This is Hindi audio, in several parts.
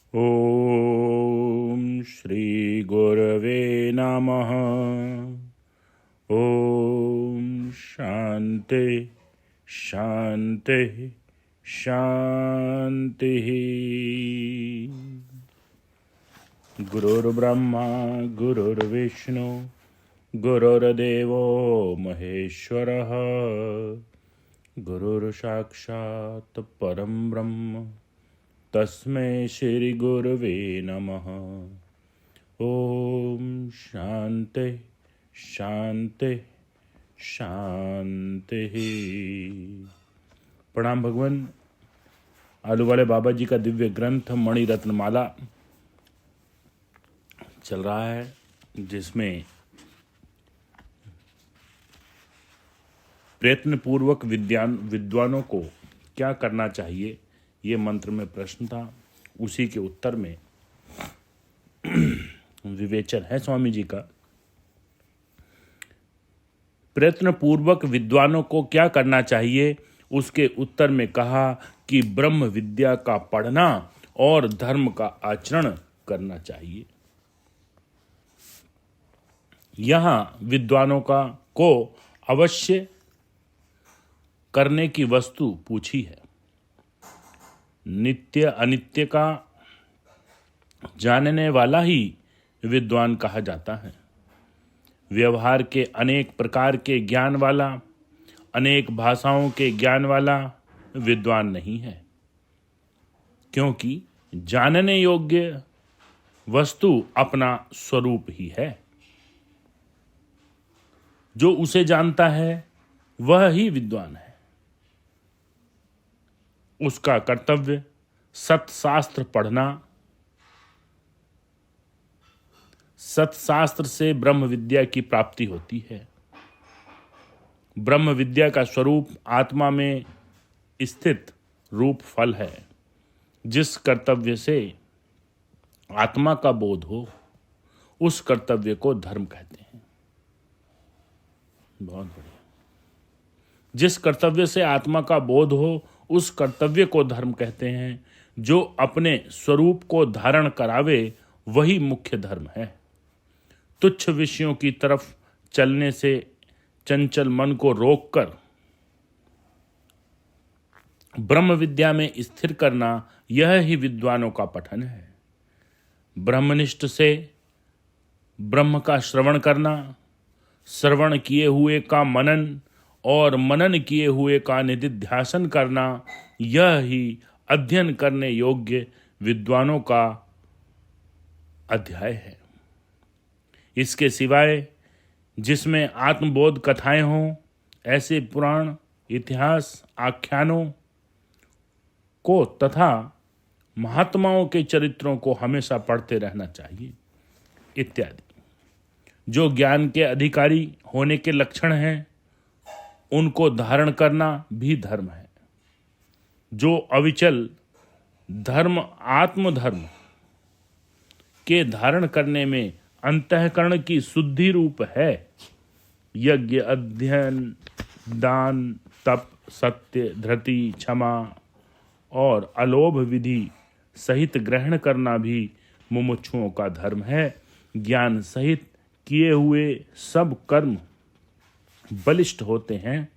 ॐ श्री गुरवे नमः। ॐ शान्ति शान्ति शान्तिः। गुरुर्ब्रह्मा गुरुर्विष्णु गुरुर्देवो महेश्वरः। गुरुर्साक्षात् परं ब्रह्म तस्मै श्री गुरवे नमः। ओम शांति शांति शांति। प्रणाम भगवान। आलू वाले बाबा जी का दिव्य ग्रंथ मणि रत्न माला चल रहा है, जिसमें प्रयत्न पूर्वक विद्वानों को क्या करना चाहिए, ये मंत्र में प्रश्न था। उसी के उत्तर में विवेचन है स्वामी जी का। प्रयत्न पूर्वक विद्वानों को क्या करना चाहिए, उसके उत्तर में कहा कि ब्रह्म विद्या का पढ़ना और धर्म का आचरण करना चाहिए। यहां विद्वानों को अवश्य करने की वस्तु पूछी है। नित्य अनित्य का जानने वाला ही विद्वान कहा जाता है। व्यवहार के अनेक प्रकार के ज्ञान वाला, अनेक भाषाओं के ज्ञान वाला विद्वान नहीं है, क्योंकि जानने योग्य वस्तु अपना स्वरूप ही है। जो उसे जानता है वह ही विद्वान है। उसका कर्तव्य सत्शास्त्र पढ़ना, सत्शास्त्र से ब्रह्म विद्या की प्राप्ति होती है। ब्रह्म विद्या का स्वरूप आत्मा में स्थित रूप फल है। जिस कर्तव्य से आत्मा का बोध हो, उस कर्तव्य को धर्म कहते हैं। बहुत बढ़िया। जिस कर्तव्य से आत्मा का बोध हो, उस कर्तव्य को धर्म कहते हैं। जो अपने स्वरूप को धारण करावे, वही मुख्य धर्म है। तुच्छ विषयों की तरफ चलने से चंचल मन को रोककर ब्रह्म विद्या में स्थिर करना, यह ही विद्वानों का पठन है। ब्रह्मनिष्ठ से ब्रह्म का श्रवण करना, श्रवण किए हुए का मनन और मनन किए हुए का निधिध्यासन करना, यह ही अध्ययन करने योग्य विद्वानों का अध्याय है। इसके सिवाय जिसमें आत्मबोध कथाएं हों, ऐसे पुराण, इतिहास, आख्यानों को तथा महात्माओं के चरित्रों को हमेशा पढ़ते रहना चाहिए इत्यादि। जो ज्ञान के अधिकारी होने के लक्षण हैं, उनको धारण करना भी धर्म है। जो अविचल धर्म आत्मधर्म के धारण करने में अंतःकरण की शुद्धि रूप है, यज्ञ, अध्ययन, दान, तप, सत्य, धृति, क्षमा और अलोभ विधि सहित ग्रहण करना भी मुमुक्षुओं का धर्म है। ज्ञान सहित किए हुए सब कर्म बलिष्ठ होते हैं,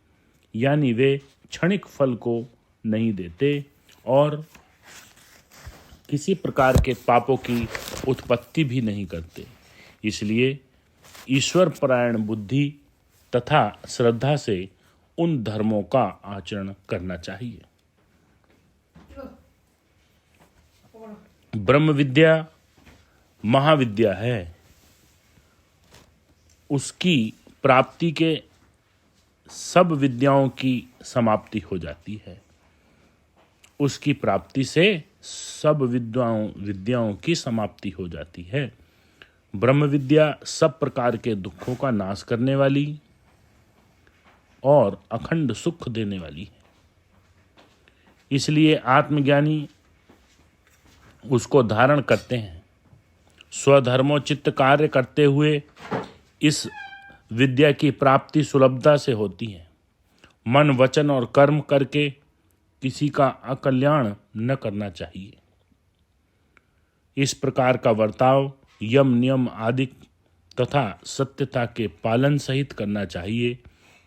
यानी वे क्षणिक फल को नहीं देते और किसी प्रकार के पापों की उत्पत्ति भी नहीं करते। इसलिए ईश्वर परायण बुद्धि तथा श्रद्धा से उन धर्मों का आचरण करना चाहिए। ब्रह्म विद्या महाविद्या है। उसकी प्राप्ति के सब विद्याओं की समाप्ति हो जाती है। उसकी प्राप्ति से सब विद्याओं की समाप्ति हो जाती है। ब्रह्म विद्या सब प्रकार के दुखों का नाश करने वाली और अखंड सुख देने वाली है। इसलिए आत्मज्ञानी उसको धारण करते हैं। स्वधर्मोचित कार्य करते हुए इस विद्या की प्राप्ति सुलभता से होती है। मन, वचन और कर्म करके किसी का अकल्याण न करना चाहिए। इस प्रकार का बर्ताव यम नियम आदि तथा सत्यता के पालन सहित करना चाहिए।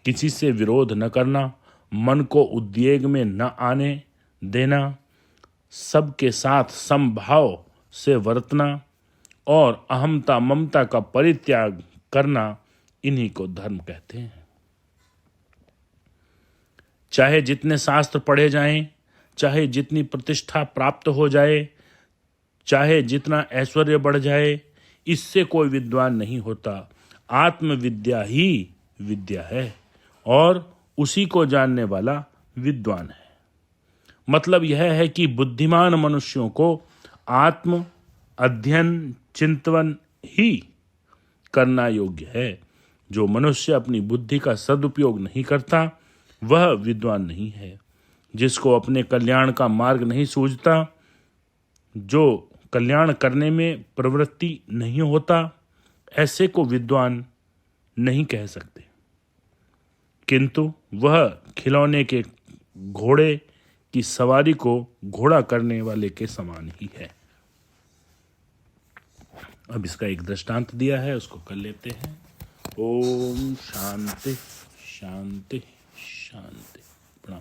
किसी से विरोध न करना, मन को उद्वेग में न आने देना, सबके साथ समभाव से वर्तना और अहमता ममता का परित्याग करना, इन्हीं को धर्म कहते हैं। चाहे जितने शास्त्र पढ़े जाएं, चाहे जितनी प्रतिष्ठा प्राप्त हो जाए, चाहे जितना ऐश्वर्य बढ़ जाए, इससे कोई विद्वान नहीं होता। आत्मविद्या ही विद्या है और उसी को जानने वाला विद्वान है। मतलब यह है कि बुद्धिमान मनुष्यों को आत्म अध्ययन चिंतन ही करना योग्य है। जो मनुष्य अपनी बुद्धि का सदुपयोग नहीं करता वह विद्वान नहीं है। जिसको अपने कल्याण का मार्ग नहीं सूझता, जो कल्याण करने में प्रवृत्ति नहीं होता, ऐसे को विद्वान नहीं कह सकते। किंतु वह खिलौने के घोड़े की सवारी को घोड़ा करने वाले के समान ही है। अब इसका एक दृष्टांत दिया है, उसको कर लेते हैं। ओम शांति शांति शांति। प्रणाम।